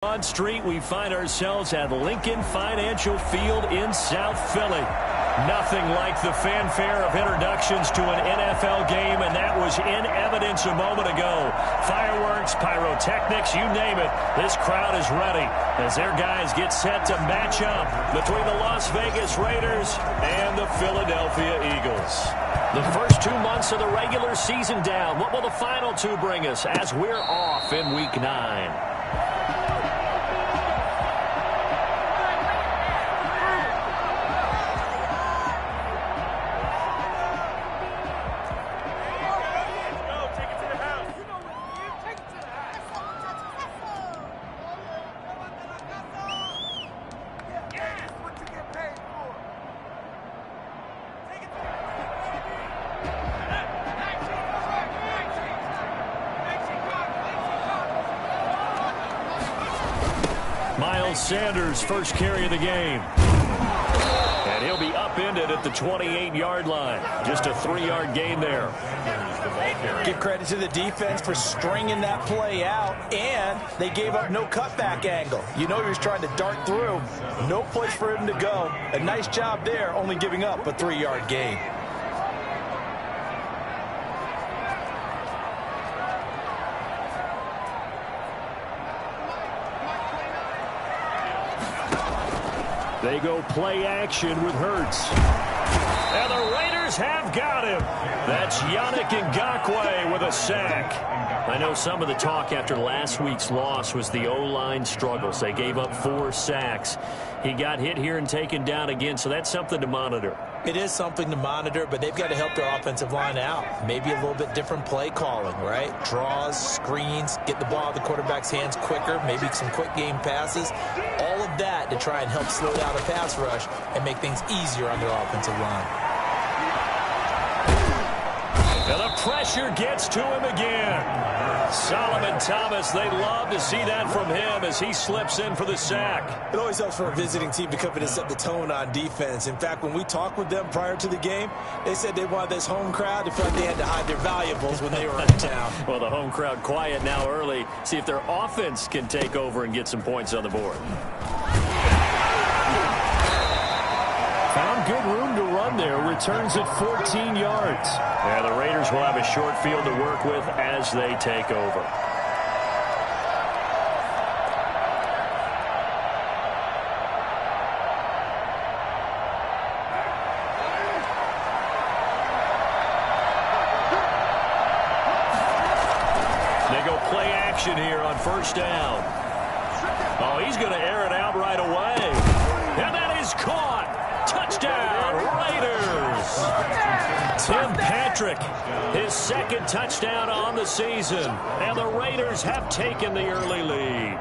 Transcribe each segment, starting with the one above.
On Street, we find ourselves at Lincoln Financial Field in South Philly. Nothing like the fanfare of introductions to an NFL game, and that was in evidence a moment ago. Fireworks, pyrotechnics, you name it. This crowd is ready as their guys get set to match up between the Las Vegas Raiders and the Philadelphia Eagles. The first 2 months of the regular season down. What will the final two bring us as we're off in Week 9? Sanders' first carry of the game. And he'll be upended at the 28-yard line. Just a 3-yard gain there. Give credit to the defense for stringing that play out, and they gave up no cutback angle. You know he was trying to dart through. No place for him to go. A nice job there, only giving up a 3-yard gain. They go play action with Hurts. And the Raiders have got him. That's Yannick Ngakoue with a sack. I know some of the talk after last week's loss was the O-line struggles. They gave up 4 sacks. He got hit here and taken down again, so that's something to monitor. It is something to monitor, but they've got to help their offensive line out. Maybe a little bit different play calling, right? Draws, screens, get the ball out of the quarterback's hands quicker, maybe some quick game passes. All of that to try and help slow down a pass rush and make things easier on their offensive line. And the pressure gets to him again. Solomon Thomas, they love to see that from him as he slips in for the sack. It always helps for a visiting team to come in and set the tone on defense. In fact, when we talked with them prior to the game, they said they wanted this home crowd to feel like they had to hide their valuables when they were in town. Well, the home crowd quiet now early. See if their offense can take over and get some points on the board. Found good room to run there. Returns at 14 yards. Yeah, the Raiders will have a short field to work with as they take over. They go play action here on first down. Oh, he's going to air it out right away. And that is caught. Touchdown, Raiders! Tim Patrick, his second touchdown on the season. And the Raiders have taken the early lead.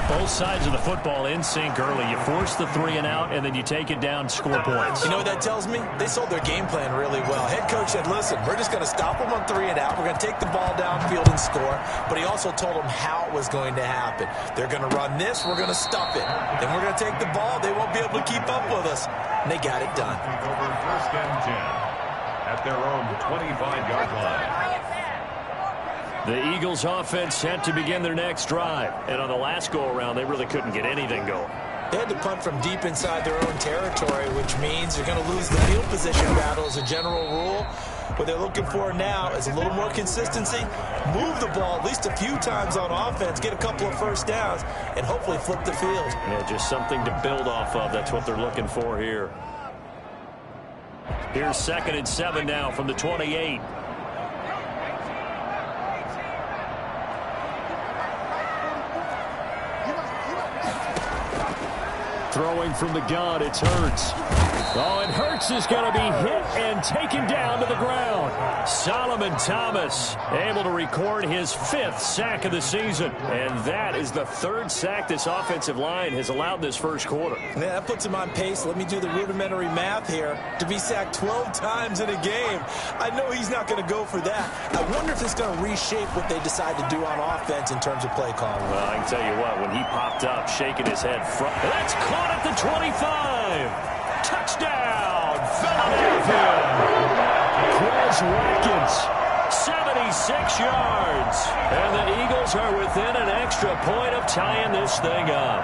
Both sides of the football in sync early. You force the 3 and out, and then you take it down, score points. You know what that tells me? They sold their game plan really well. Head coach said, listen, we're just going to stop them on 3 and out. We're going to take the ball downfield and score. But he also told them how it was going to happen. They're going to run this. We're going to stop it. Then we're going to take the ball. They won't be able to keep up with us. And they got it done. Over first and 10 at their own 25-yard line. The Eagles offense set to begin their next drive. And on the last go-around, they really couldn't get anything going. They had to punt from deep inside their own territory, which means they're going to lose the field position battle as a general rule. What they're looking for now is a little more consistency, move the ball at least a few times on offense, get a couple of first downs, and hopefully flip the field. Yeah, just something to build off of. That's what they're looking for here. Here's 2nd and 7 now from the 28. Throwing from the gun, it's Hurts. Oh, and Hurts is going to be hit and taken down to the ground. Solomon Thomas able to record his 5th sack of the season. And that is the 3rd sack this offensive line has allowed this first quarter. Man, that puts him on pace. Let me do the rudimentary math here. To be sacked 12 times in a game, I know he's not going to go for that. I wonder if it's going to reshape what they decide to do on offense in terms of play calling. Well, I can tell you what, when he popped up, shaking his head front, that's caught at the 25. Touchdown, Philadelphia! Quez Watkins 76 yards. And the Eagles are within an extra point of tying this thing up.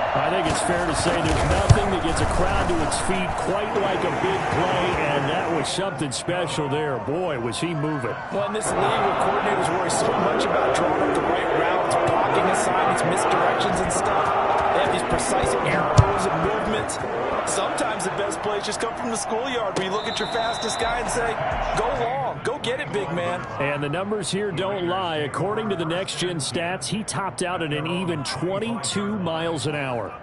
I think it's fair to say there's nothing that gets a crowd to its feet quite like a big play, and that was something special there. Boy, was he moving. Well, in this league where coordinators worry so much about drawing up the right routes, blocking assignments, misdirections and stuff, they have these precise arrows and movements. Sometimes the best plays just come from the schoolyard where you look at your fastest guy and say, go long, go get it, big man. And the numbers here don't lie. According to the next-gen stats, he topped out at an even 22 miles an hour.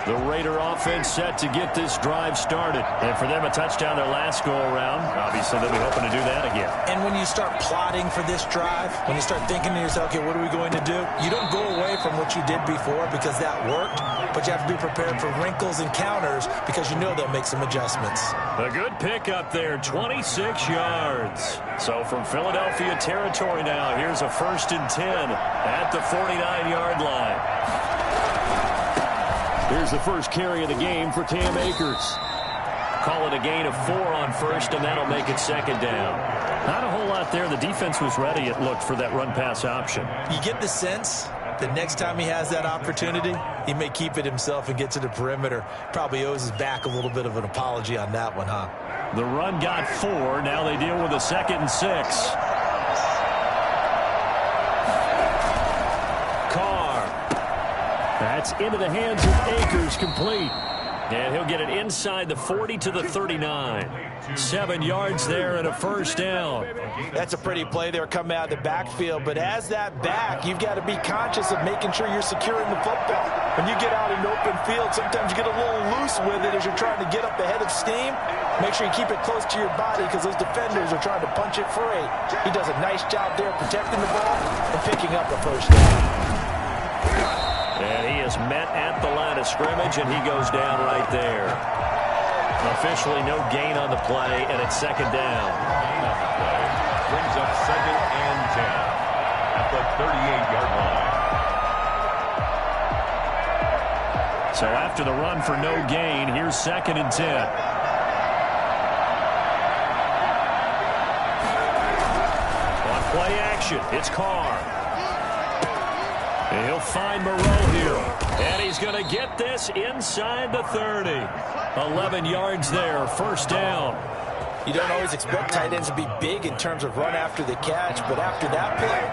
The Raider offense set to get this drive started. And for them, a touchdown their last go-around. Obviously, they'll be hoping to do that again. And when you start plotting for this drive, when you start thinking to yourself, okay, what are we going to do? You don't go away from what you did before because that worked, but you have to be prepared for wrinkles and counters because you know they'll make some adjustments. A good pickup there, 26 yards. So from Philadelphia territory now, here's a 1st and 10 at the 49-yard line. Here's the first carry of the game for Cam Akers. Call it a gain of 4 on first, and that'll make it 2nd down. Not a whole lot there. The defense was ready, it looked, for that run-pass option. You get the sense that next time he has that opportunity, he may keep it himself and get to the perimeter. Probably owes his back a little bit of an apology on that one, huh? The run got 4. Now they deal with a 2nd and 6. That's into the hands of Akers, complete. And he'll get it inside the 40 to the 39. 7 yards there and a 1st down. That's a pretty play there coming out of the backfield. But as that back, you've got to be conscious of making sure you're securing the football. When you get out in open field, sometimes you get a little loose with it as you're trying to get up ahead of steam. Make sure you keep it close to your body because those defenders are trying to punch it free. He does a nice job there protecting the ball and picking up the 1st down. And he is met at the line of scrimmage, and he goes down right there. Officially no gain on the play, and it's 2nd down. Brings up 2nd and 10 at the 38-yard line. So after the run for no gain, here's 2nd and 10. On play action, it's Carr. And he'll find Moreau here. And he's going to get this inside the 30. 11 yards there, 1st down. You don't always expect tight ends to be big in terms of run after the catch, but after that play,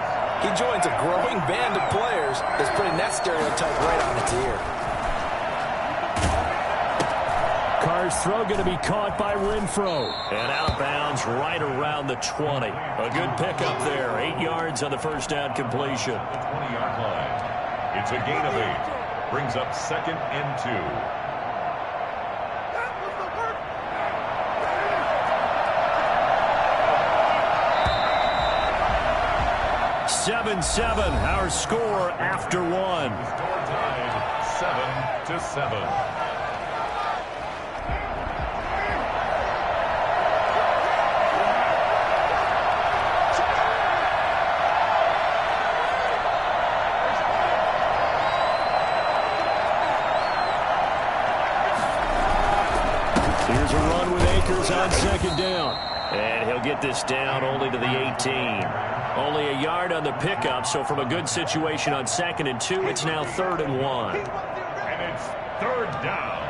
he joins a growing band of players that's putting that stereotype right on its ear. Carr's throw going to be caught by Renfro. And out of bounds right around the 20. A good pickup there. 8 yards on the 1st down completion. 20-yard line. It's a gain of 8. Brings up 2nd and 2. 7-7, our score after 1. Score tied 7-7. Here's a run with Akers on 2nd down. And he'll get this down only to the 18. Only a yard on the pickup, so from a good situation on 2nd and 2, it's now 3rd and 1. And it's 3rd down.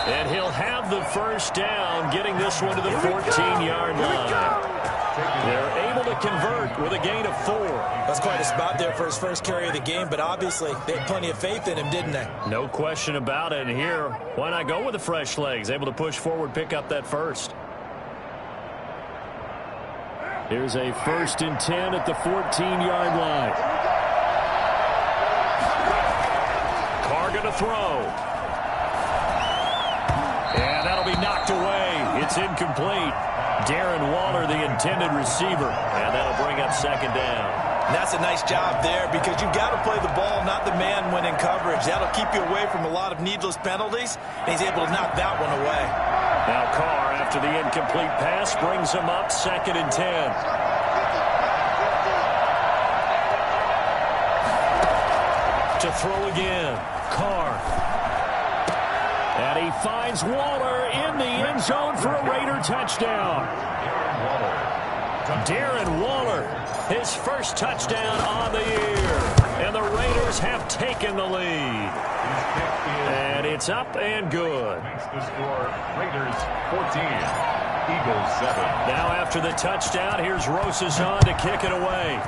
And he'll have the 1st down, getting this one to the 14-yard line. They're able to convert with a gain of 4. That's quite a spot there for his first carry of the game, but obviously they had plenty of faith in him, didn't they? No question about it. And here, why not go with the fresh legs? Able to push forward, pick up that 1st. Here's a 1st and 10 at the 14-yard line. Carr going to throw. And that'll be knocked away. It's incomplete. Darren Waller, the intended receiver. And that'll bring up 2nd down. And that's a nice job there because you've got to play the ball, not the man when in coverage. That'll keep you away from a lot of needless penalties, and he's able to knock that one away. Now Carr, after the incomplete pass, brings him up 2nd and 10. To throw again, Carr. And he finds Waller in the end zone for a Raider touchdown. Darren Waller, his first touchdown on the year. And the Raiders have taken the lead. And it's up and good. Makes the score Raiders 14, Eagles 7. Now after the touchdown, here's Rosas on to kick it away.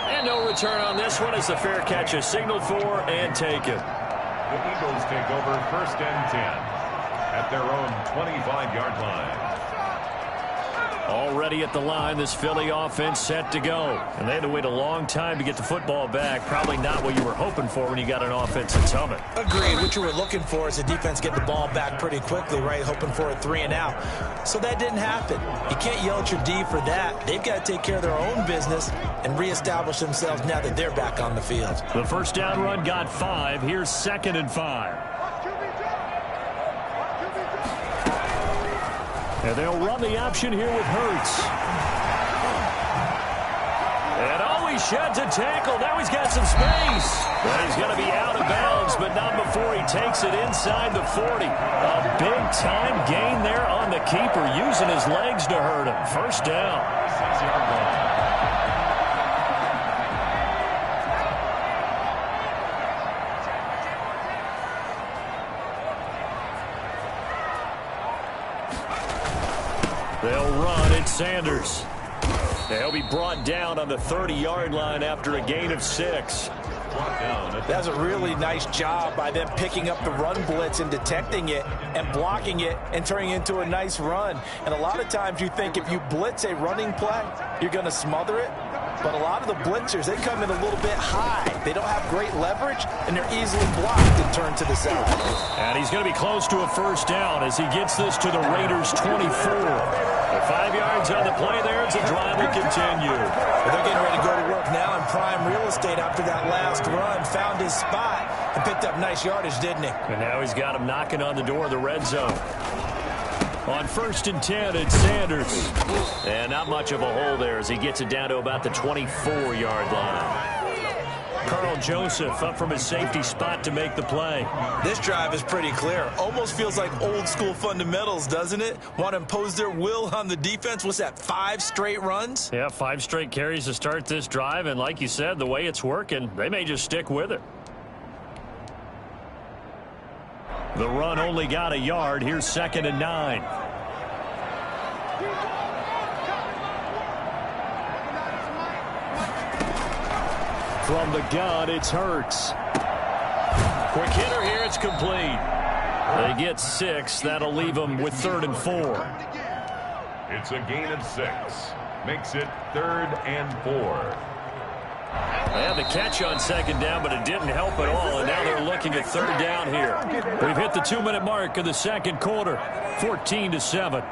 And no return on this one as the fair catch is signaled for and taken. The Eagles take over 1st and 10 at their own 25-yard line. Already at the line, this Philly offense set to go. And they had to wait a long time to get the football back. Probably not what you were hoping for when you got an offense that's humming. Agreed. What you were looking for is the defense get the ball back pretty quickly, right? Hoping for a 3 and out. So that didn't happen. You can't yell at your D for that. They've got to take care of their own business and reestablish themselves now that they're back on the field. The first down run got 5. Here's 2nd and 5. And they'll run the option here with Hurts. And oh, he sheds a tackle. Now he's got some space. Well, he's going to be out of bounds, but not before he takes it inside the 40. A big-time gain there on the keeper, using his legs to hurt him. First down. 6-yard line. They'll run. It's Sanders. They'll be brought down on the 30-yard line after a gain of 6. That's a really nice job by them picking up the run blitz and detecting it and blocking it and turning it into a nice run. And a lot of times you think if you blitz a running play, you're going to smother it. But a lot of the blitzers, they come in a little bit high. They don't have great leverage, and they're easily blocked and turned to the side. And he's going to be close to a first down as he gets this to the Raiders' 24. The 5 yards on the play there as the drive will continue. Well, they're getting ready to go to work now in prime real estate after that last run. Found his spot and picked up nice yardage, didn't he? And now he's got him knocking on the door of the red zone. On 1st and 10, it's Sanders. And not much of a hole there as he gets it down to about the 24-yard line. Carl Joseph up from his safety spot to make the play. This drive is pretty clear. Almost feels like old-school fundamentals, doesn't it? Want to impose their will on the defense. What's that, 5 straight runs? Yeah, 5 straight carries to start this drive. And like you said, the way it's working, they may just stick with it. The run only got a yard. Here's 2nd and 9. From the gun, it's Hurts. Quick hitter here. It's complete. They get 6. That'll leave them with 3rd and 4. It's a gain of 6. Makes it 3rd and 4. They had the catch on 2nd down, but it didn't help at all, and now they're looking at 3rd down here. We've hit the 2-minute mark of the 2nd quarter, 14-7.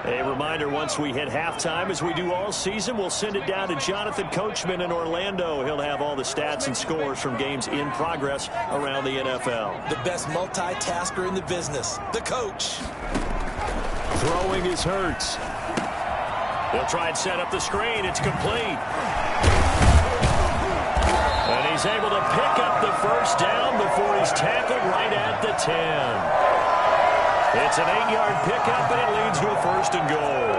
A reminder, once we hit halftime, as we do all season, we'll send it down to Jonathan Coachman in Orlando. He'll have all the stats and scores from games in progress around the NFL. The best multitasker in the business, the coach. Throwing is Hurts. He'll try and set up the screen. It's complete. And he's able to pick up the first down before he's tackled right at the 10. It's an 8-yard pickup, and it leads to a 1st and goal.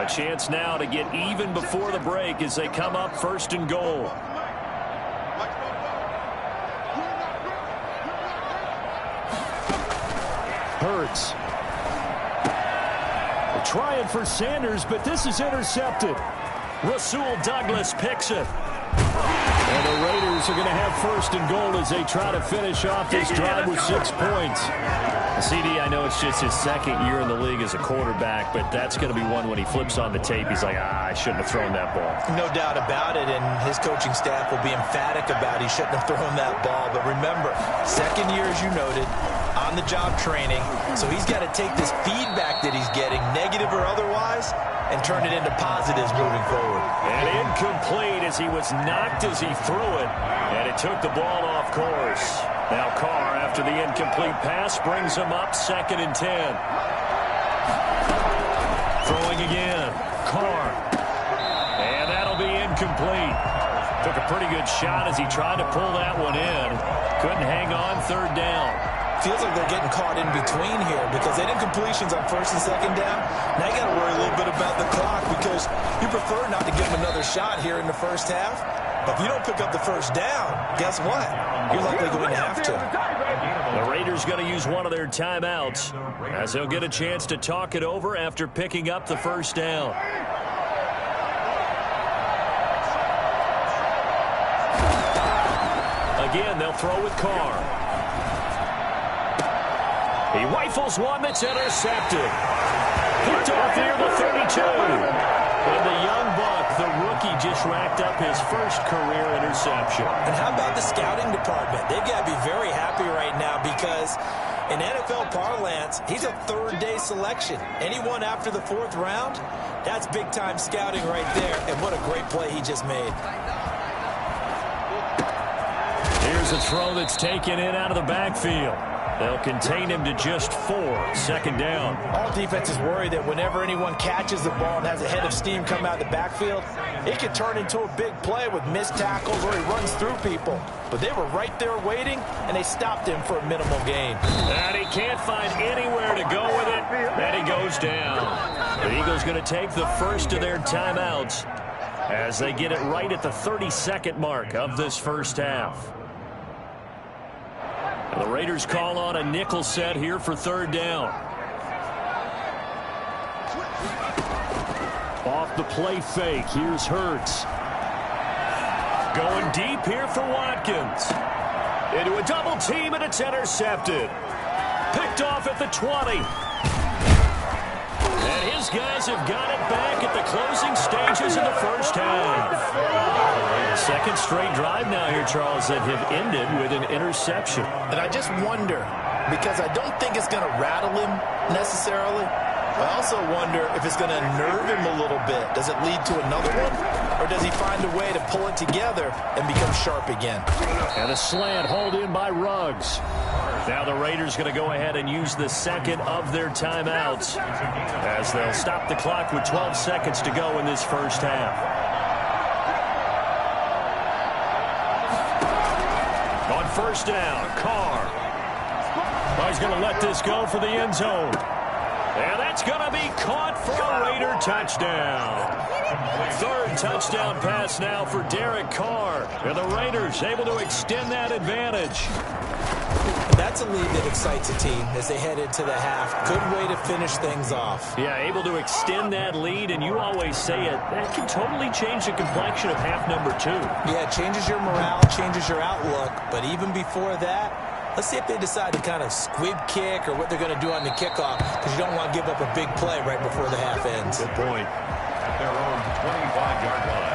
A chance now to get even before the break as they come up 1st and goal. Hurts. Trying for Sanders, but this is intercepted. Rasul Douglas picks it. And the Raiders are going to have 1st and goal as they try to finish off this drive with 6 points. CD, I know it's just his 2nd year in the league as a quarterback, but that's going to be one when he flips on the tape. He's like, I shouldn't have thrown that ball. No doubt about it, and his coaching staff will be emphatic about he shouldn't have thrown that ball. But remember, 2nd year, as you noted, on on-the-job training. So he's got to take this feedback that he's getting, negative or otherwise, and turn it into positives moving forward. And incomplete as he was knocked as he threw it, and it took the ball off course. Now Carr, after the incomplete pass, brings him up 2nd and 10. Throwing again. Carr. And that'll be incomplete. Took a pretty good shot as he tried to pull that one in. Couldn't hang on, 3rd down. Feels like they're getting caught in between here because they did incompletions on 1st and 2nd down. Now you got to worry a little bit about the clock because you prefer not to give them another shot here in the first half. But if you don't pick up the 1st down, guess what? You're likely going to have to. The Raiders going to use one of their timeouts as they'll get a chance to talk it over after picking up the 1st down. Again, they'll throw with Carr. He rifles one that's intercepted. Picked off here the 32. And the young buck, the rookie, just racked up his first career interception. And how about the scouting department? They've got to be very happy right now because in NFL parlance, he's a 3rd-day selection. Anyone after the 4th round, that's big-time scouting right there. And what a great play he just made. Here's a throw that's taken in out of the backfield. They'll contain him to just 4, 2nd down. All defenses worry that whenever anyone catches the ball and has a head of steam come out of the backfield, it could turn into a big play with missed tackles or he runs through people. But they were right there waiting, and they stopped him for a minimal gain. And he can't find anywhere to go with it, and he goes down. The Eagles going to take the first of their timeouts as they get it right at the 32nd mark of this first half. The Raiders call on a nickel set here for 3rd down. Off the play fake, here's Hurts. Going deep here for Watkins. Into a double team, and it's intercepted. Picked off at the 20. And his guys have got it back at the closing stages of the first half. Second straight drive now here, Charles, that have ended with an interception. And I just wonder, because I don't think it's going to rattle him necessarily. I also wonder if it's going to nerve him a little bit. Does it lead to another one? Or does he find a way to pull it together and become sharp again? And a slant hauled in by Ruggs. Now the Raiders going to go ahead and use the 2nd of their timeouts as they'll stop the clock with 12 seconds to go in this first half. On 1st down, Carr. Oh, he's going to let this go for the end zone. And that's going to be caught for a Raider touchdown. 3rd touchdown pass now for Derek Carr. And the Raiders able to extend that advantage. That's a lead that excites a team as they head into the half. Good way to finish things off. Yeah, able to extend that lead, and you always say it, that can totally change the complexion of half number 2. Yeah, it changes your morale, changes your outlook, but even before that, let's see if they decide to kind of squib kick or what they're going to do on the kickoff, because you don't want to give up a big play right before the half ends. Good point. At their own 25-yard line.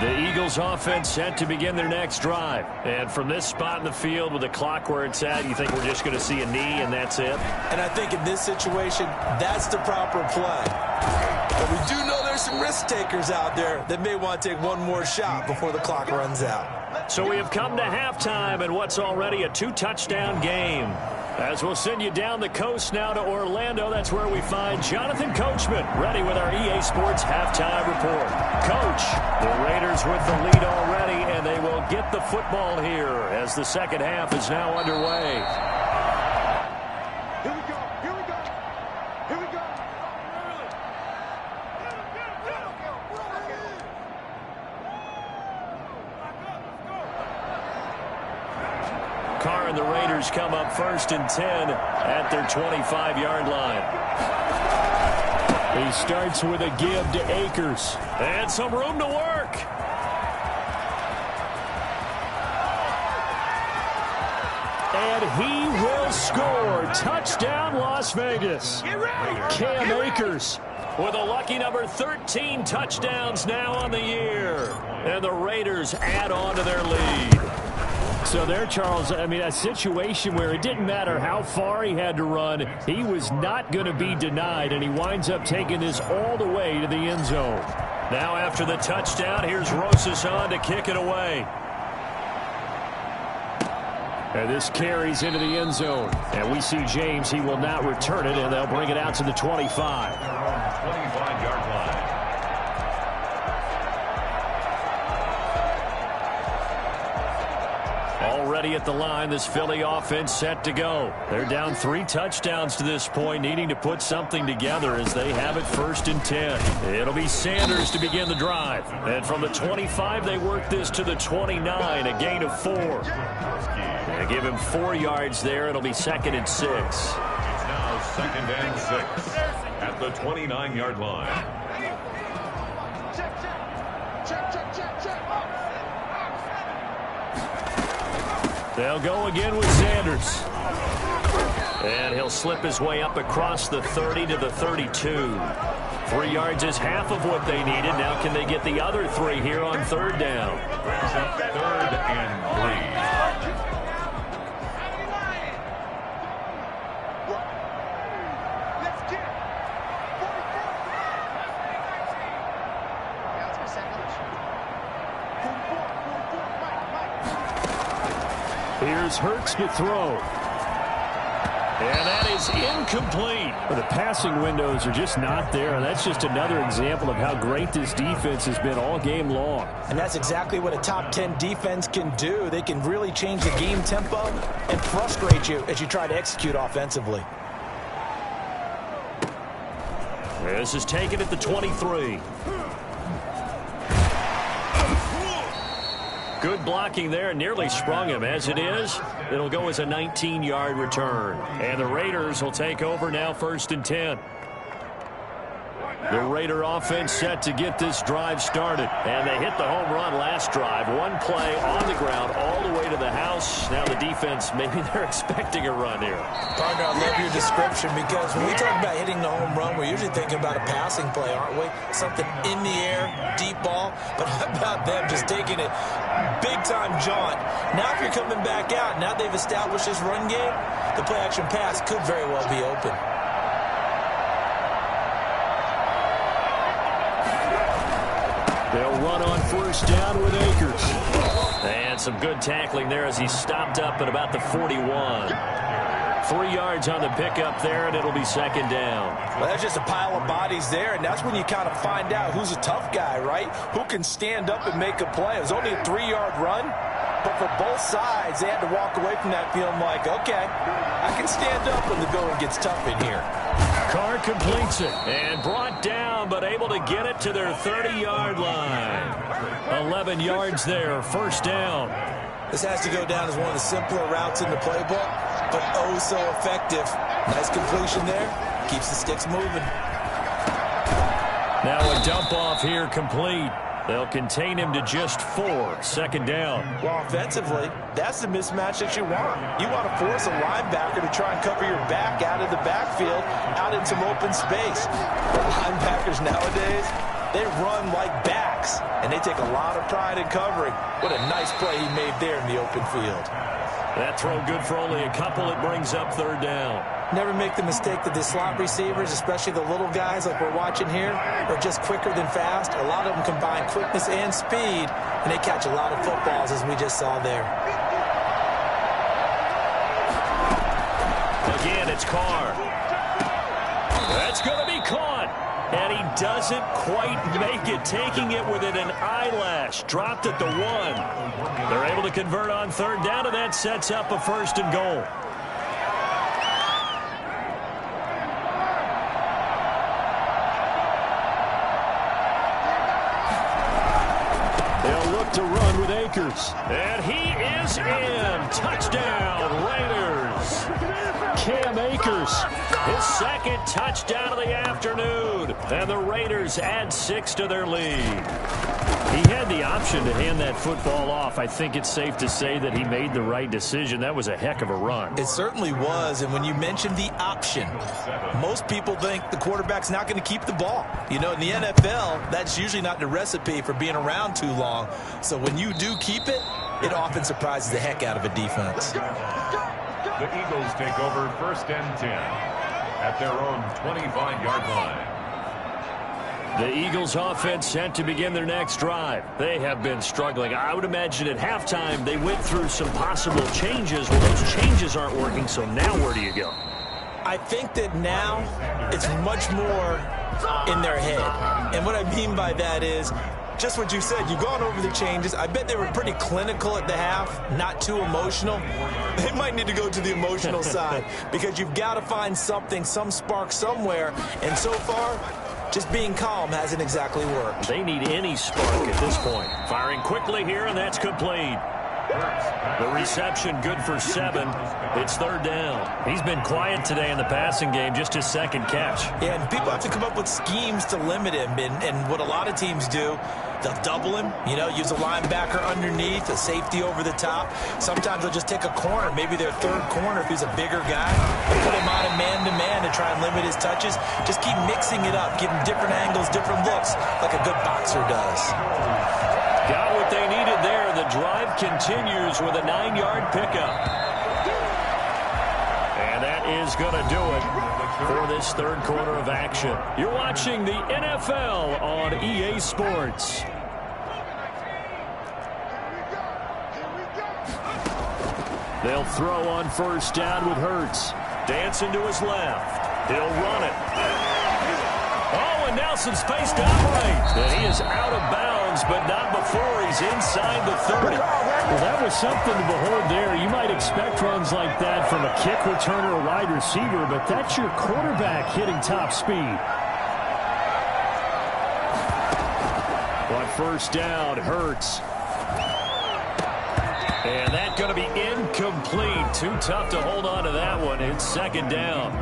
The Eagles offense set to begin their next drive. And from this spot in the field with the clock where it's at, you think we're just going to see a knee and that's it? And I think in this situation, that's the proper play. But we do know there's some risk takers out there that may want to take one more shot before the clock runs out. So we have come to halftime in what's already a 2-touchdown game. As we'll send you down the coast now to Orlando, that's where we find Jonathan Coachman ready with our EA Sports halftime report. Coach, the Raiders with the lead already, and they will get the football here as the second half is now underway. Here we go. Here we go. Here we go. Carr and the Raiders come up 1st and 10 at their 25-yard line. He starts with a give to Akers. And some room to work. And he will score. Touchdown, Las Vegas. Cam Akers with a lucky number 13 touchdowns now on the year. And the Raiders add on to their lead. So there, Charles, I mean, a situation where it didn't matter how far he had to run, he was not going to be denied, and he winds up taking this all the way to the end zone. Now after the touchdown, here's Rosas on to kick it away. And this carries into the end zone. And we see James, he will not return it, and they'll bring it out to the 25. 25-yard line. Already at the line, this Philly offense set to go. They're down 3 touchdowns to this point, needing to put something together as they have it 1st and 10. It'll be Sanders to begin the drive. And from the 25, they work this to the 29, a gain of 4. They give him 4 yards there. It'll be 2nd and 6. It's now 2nd and 6 at the 29-yard line. They'll go again with Sanders. And he'll slip his way up across the 30 to the 32. 3 yards is half of what they needed. Now can they get the other 3 here on 3rd down? 3rd and 3. Here's Hurts to throw. And that is incomplete. The passing windows are just not there. That's just another example of how great this defense has been all game long. And that's exactly what a top 10 defense can do. They can really change the game tempo and frustrate you as you try to execute offensively. This is taken at the 23. Good blocking there, nearly sprung him. As it is, it'll go as a 19-yard return. And the Raiders will take over now 1st and 10. The Raider offense set to get this drive started. And they hit the home run last drive. 1 play on the ground all the way to the house. Now the defense, maybe they're expecting a run here. Partner, I love your description because when we talk about hitting the home run, we're usually thinking about a passing play, aren't we? Something in the air, deep ball. But how about them just taking it big-time jaunt? Now if you're coming back out, now they've established this run game, the play-action pass could very well be open. They'll run on 1st down with Akers. And some good tackling there as he stopped up at about the 41. 3 yards on the pickup there, and it'll be 2nd down. Well, that's just a pile of bodies there, and that's when you kind of find out who's a tough guy, right? Who can stand up and make a play. It was only a 3-yard run, but for both sides, they had to walk away from that feeling like, okay, I can stand up when the going gets tough in here. Carr completes it and brought down, but able to get it to their 30-yard line. 11 yards there, 1st down. This has to go down as one of the simpler routes in the playbook, but oh so effective. Nice completion there. Keeps the sticks moving. Now a dump off here complete. They'll contain him to just 4. 2nd down. Well, offensively, that's the mismatch that you want. You want to force a linebacker to try and cover your back out of the backfield, out in some open space. But linebackers nowadays, they run like backs, and they take a lot of pride in covering. What a nice play he made there in the open field. That throw good for only a couple. It brings up 3rd down. Never make the mistake that the slot receivers, especially the little guys like we're watching here, are just quicker than fast. A lot of them combine quickness and speed, and they catch a lot of footballs, as we just saw there. Again, it's Carr. That's going to be caught. And he doesn't quite make it, taking it within an eyelash. Dropped at the 1. They're able to convert on 3rd down, and that sets up a 1st and goal. They'll look to run with Akers. And he is in. Touchdown, Raiders. Cam Akers. His 2nd touchdown of the afternoon. And the Raiders add 6 to their lead. He had the option to hand that football off. I think it's safe to say that he made the right decision. That was a heck of a run. It certainly was, and when you mentioned the option, most people think the quarterback's not going to keep the ball. You know, in the NFL, that's usually not the recipe for being around too long. So when you do keep it, it often surprises the heck out of a defense. The Eagles take over 1st and 10 at their own 25-yard line. The Eagles offense set to begin their next drive. They have been struggling. I would imagine at halftime they went through some possible changes. Well, those changes aren't working, so now where do you go? I think that now it's much more in their head. And what I mean by that is just what you said. You've gone over the changes. I bet they were pretty clinical at the half, not too emotional. They might need to go to the emotional side because you've got to find something, some spark somewhere. And so far, just being calm hasn't exactly worked. They need any spark at this point. Firing quickly here, and that's complete. The reception good for 7. It's 3rd down. He's been quiet today in the passing game, just his 2nd catch. Yeah, and people have to come up with schemes to limit him. And what a lot of teams do, they'll double him, you know, use a linebacker underneath, a safety over the top. Sometimes they'll just take a corner, maybe their 3rd corner if he's a bigger guy. They put him on a man-to-man to try and limit his touches. Just keep mixing it up, give him different angles, different looks, like a good boxer does. Got what they needed there. The drive continues with a 9-yard pickup. And that is going to do it for this 3rd quarter of action. You're watching the NFL on EA Sports. They'll throw on 1st down with Hurts. Dancing to his left. He'll run it. Oh, and now some space to operate. And he is out of bounds, but not before he's inside the 30. Well, that was something to behold there. You might expect runs like that from a kick returner or wide receiver, but that's your quarterback hitting top speed. On 1st down, Hurts. And that's going to be incomplete. Too tough to hold on to that one. It's 2nd down.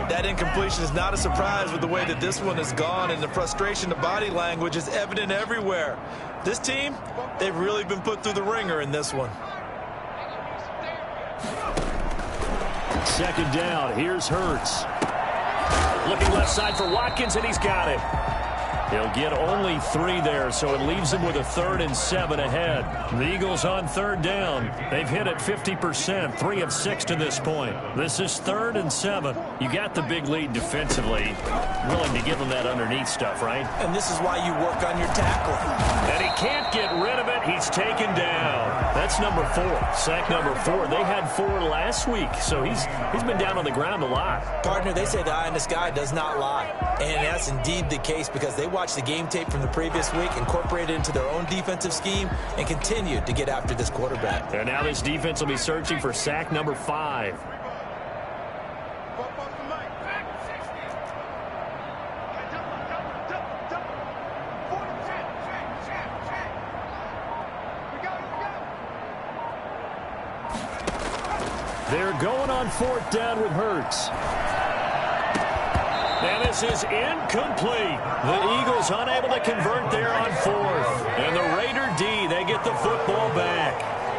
That incompletion is not a surprise with the way that this one has gone, and the frustration, the body language is evident everywhere. This team, they've really been put through the ringer in this one. 2nd down. Here's Hurts. Looking left side for Watkins, and he's got it. He'll get only 3 there, so it leaves him with a 3rd and 7 ahead. The Eagles on 3rd down. They've hit it 50%, 3 of 6 to this point. This is 3rd and 7. You got the big lead defensively. Willing to give him that underneath stuff, right? And this is why you work on your tackling. And he can't get rid of it. He's taken down. That's number 4. Sack number 4. They had 4 last week, so he's been down on the ground a lot. Partner, they say the eye in the sky does not lie. And that's indeed the case because they watched the game tape from the previous week, incorporated it into their own defensive scheme, and continued to get after this quarterback. And now this defense will be searching for sack number 5. They're going on 4th down with Hurts. And this is incomplete. The Eagles unable to convert there on 4th. And the Raider D, they get the football back.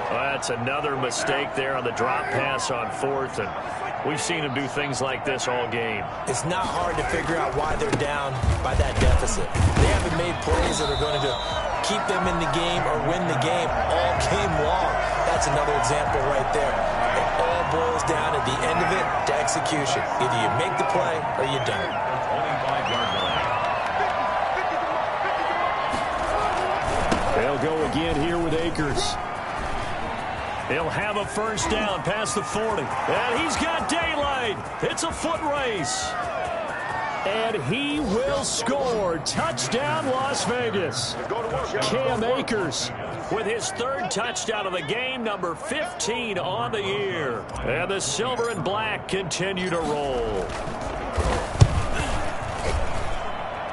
Well, that's another mistake there on the drop pass on 4th. And we've seen him do things like this all game. It's not hard to figure out why they're down by that deficit. They haven't made plays that are going to keep them in the game or win the game all game long. That's another example right there. It all boils down at the end of it to execution. Either you make the play or you don't. 25-yard line. They'll go again here with Akers. He'll have a 1st down past the 40. And he's got daylight. It's a foot race. And he will score. Touchdown, Las Vegas. Cam Akers with his 3rd touchdown of the game, number 15 on the year. And the silver and black continue to roll.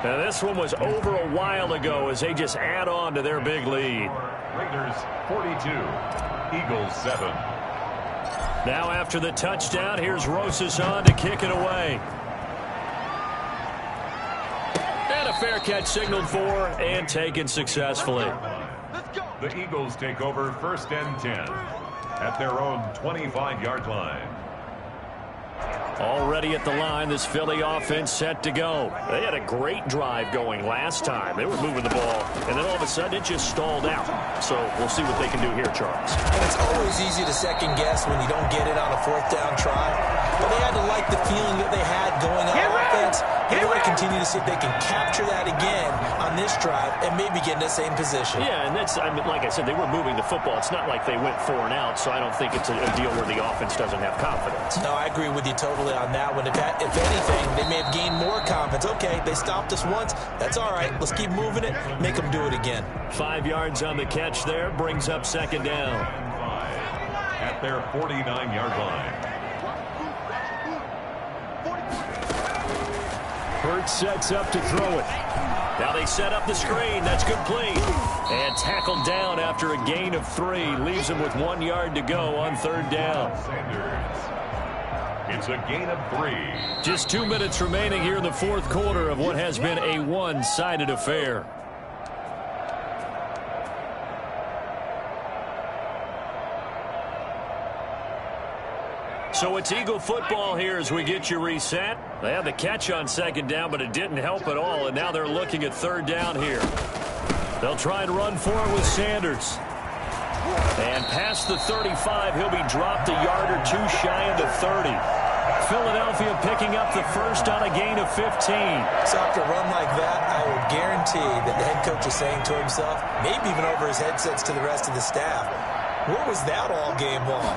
Now this one was over a while ago as they just add on to their big lead. Raiders 42, Eagles 7. Now after the touchdown, here's Rosas on to kick it away. And a fair catch signaled for and taken successfully. The Eagles take over 1st and 10 at their own 25-yard line. Already at the line, this Philly offense set to go. They had a great drive going last time. They were moving the ball, and then all of a sudden it just stalled out. So we'll see what they can do here, Charles. And it's always easy to second guess when you don't get it on a 4th down try. But they had to like the feeling that they had going on offense. They want to continue to see if they can capture that again on this drive and maybe get in the same position. Yeah, and that's, I mean, like I said, they were moving the football. It's not like they went 4 and out, so I don't think it's a deal where the offense doesn't have confidence. No, I agree with you totally on that one. If anything, they may have gained more confidence. Okay, they stopped us once. That's all right. Let's keep moving it. Make them do it again. 5 yards on the catch there. Brings up 2nd down. At their 49-yard line. Hurts sets up to throw it. Now they set up the screen. That's complete. And tackled down after a gain of 3. Leaves him with 1 yard to go on 3rd down. Sanders. It's a gain of 3. Just 2 minutes remaining here in the 4th quarter of what has been a one-sided affair. So it's Eagle football here as we get you reset. They had the catch on 2nd down, but it didn't help at all, and now they're looking at 3rd down here. They'll try and run for it with Sanders. And past the 35, he'll be dropped a yard or 2 shy of the 30. Philadelphia picking up the first on a gain of 15. So after a run like that, I will guarantee that the head coach is saying to himself, maybe even over his headsets to the rest of the staff, where was that all game long?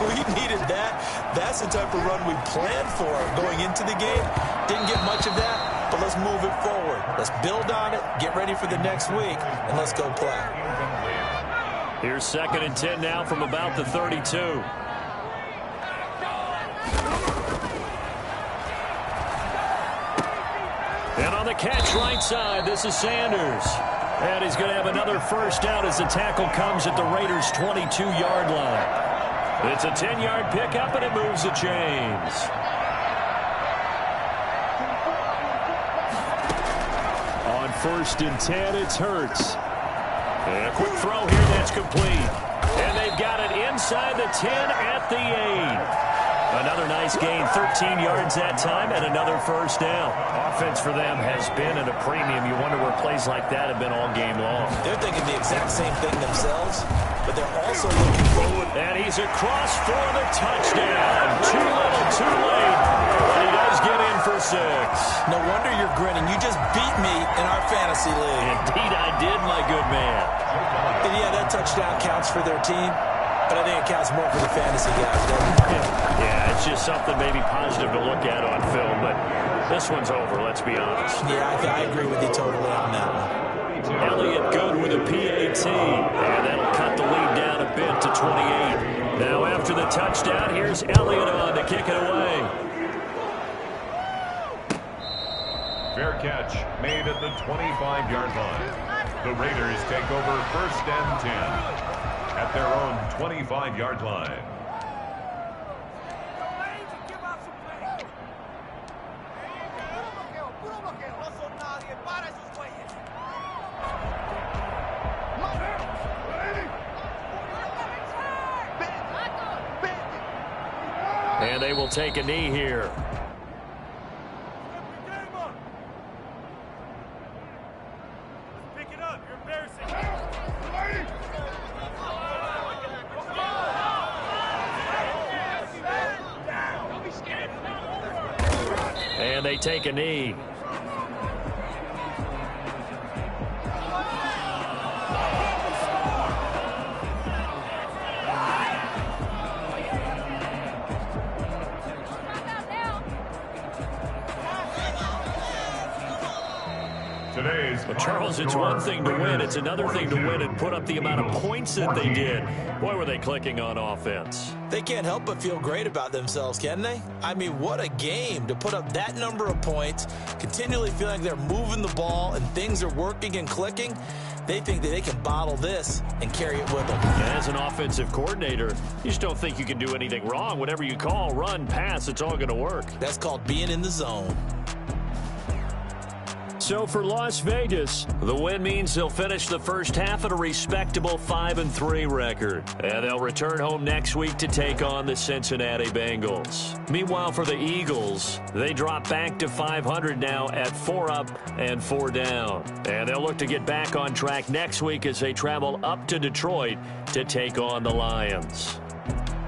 We needed that. That's the type of run we planned for going into the game. Didn't get much of that, but let's move it forward. Let's build on it, get ready for the next week, and let's go play. Here's 2nd and 10 now from about the 32. And on the catch right side, this is Sanders. And he's going to have another first down as the tackle comes at the Raiders' 22-yard line. It's a 10-yard pickup, and it moves the chains. On 1st and 10, it's Hurts. And a quick throw here that's complete. And they've got it inside the 10 at the 8. Another nice gain, 13 yards that time, and another first down. Offense for them has been at a premium. You wonder where plays like that have been all game long. They're thinking the exact same thing themselves, but they're also looking forward. And he's across for the touchdown. Too little, too late. But he does get in for 6. No wonder you're grinning. You just beat me in our fantasy league. Indeed I did, my good man. And yeah, that touchdown counts for their team, but I think it counts more for the fantasy guys, doesn't it? Yeah, it's just something maybe positive to look at on film, but this one's over, let's be honest. Yeah, I agree with you totally on that one. Elliott good with a PAT, and that'll cut the lead down a bit to 28. Now after the touchdown, here's Elliott on to kick it away. Fair catch made at the 25-yard line. The Raiders take over 1st and 10 at their own 25-yard line. And they will take a knee here. And they take a knee. Well, Charles, it's one thing to win. It's another thing to win and put up the amount of points that they did. Boy, were they clicking on offense. They can't help but feel great about themselves, can they? I mean, what a game to put up that number of points, continually feeling like they're moving the ball and things are working and clicking. They think that they can bottle this and carry it with them. As an offensive coordinator, you just don't think you can do anything wrong. Whatever you call, run, pass, it's all going to work. That's called being in the zone. so for Las Vegas. The win means they'll finish the first half at a respectable 5-3 record. And they'll return home next week to take on the Cincinnati Bengals. Meanwhile, for the Eagles, they drop back to 500 now at 4 up and 4 down. And they'll look to get back on track next week as they travel up to Detroit to take on the Lions.